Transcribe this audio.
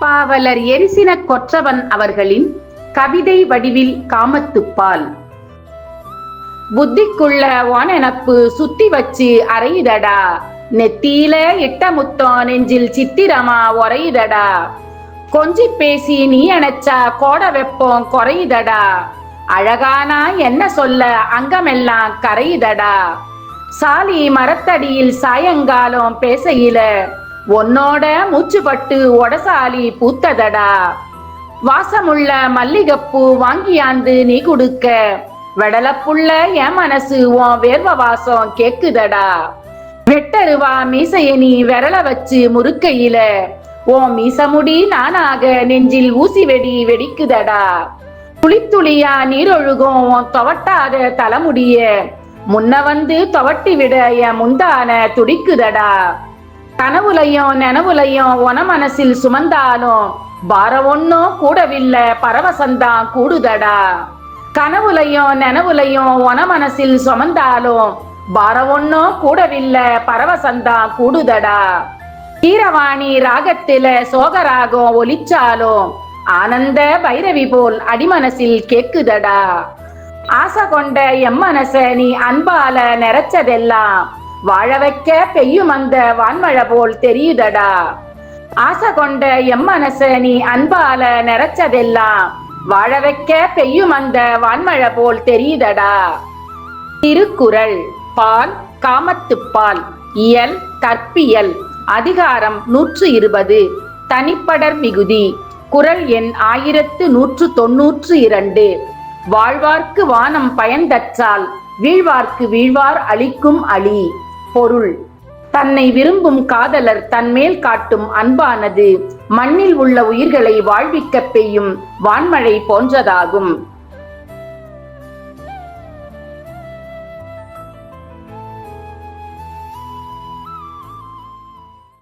பாவலர் எரிசின கொற்றவன் அவர்களின் கவிதை வடிவில் காமத்துப்பால். புத்திக்குள்ள வானெனப்பு சுத்தி வச்சு அறையுதடா, நெத்தியில இட்ட முத்தம் நெஞ்சில் சித்திரமா உறையுதடா, கொஞ்சி பேசி நீ அணைச்சா கோட வெப்பம் குறையுதடா, அழகானா என்ன சொல்ல அங்கமெல்லாம் கரையுதடா, சாலி மரத்தடியில் சாயங்காலம் பேசையில உன்னோட மூச்சுப்பட்டு ஒடசாலி பூத்ததடா, வாசமுள்ள மல்லிகப்பூ வாங்கியாந்து நீ குடுக்க வெடலப்புள்ள என் மனசு உன் வேர்வ வாசம் கேக்குதடா, வெட்டருவா மீசைய நீ விரல வச்சு முறுக்கையில உன் மீசமுடி நானாக நெஞ்சில் ஊசி வெடி வெடிக்குதடா, துளித்துளியா நீரொழுகும் உன் துவட்டாத தலைமுடிய முன்ன வந்து துவட்டி விட என் முந்தான துடிக்குதடா, கனவுலையும் நனவுலையும் உன மனசில் சுமந்தாலும் பாரம் ஒன்னும் கூடவில்லை பரவசந்தான் கூடுதடா, கனவுலையும் நனவுலையும் உன மனசில் சுமந்தாலும் பாரம் ஒன்னும் கூடவில்லை பரவசந்தான் கூடுதடா, கீரவாணி ராகத்தில சோகராகம் ஒலிச்சாலும் ஆனந்த பைரவி போல் அடிமனசில் கேக்குதடா, ஆசை கொண்ட எம் மனச நீ அன்பால நிறைச்சதெல்லாம் வாழ வைக்க பெய்யும் அந்த வான்மழை போல் தெரியுதடா, ஆசை கொண்ட எம் மனச நீ அன்பால நிறைச்சதெல்லாம் வாழ வைக்க பெய்யும் அந்த வான்மழை போல் தெரியுதடா. திருக்குறள். பால் காமத்துப்பால். இயல் கற்பியல். அதிகாரம் 120. தனிப்படர் மிகுதி. குறள் எண் 1192. வாழ்வார்க்கு வானம் பயன்தற்றால் வீழ்வார்க்கு வீழ்வார் அளிக்கும் அழி. பொருள்: தன்னை விரும்பும் காதலர் தன்மேல் காட்டும் அன்பானது மண்ணில் உள்ள உயிர்களை வாழ்விக்க பெய்யும் வான்மழை போன்றதாகும்.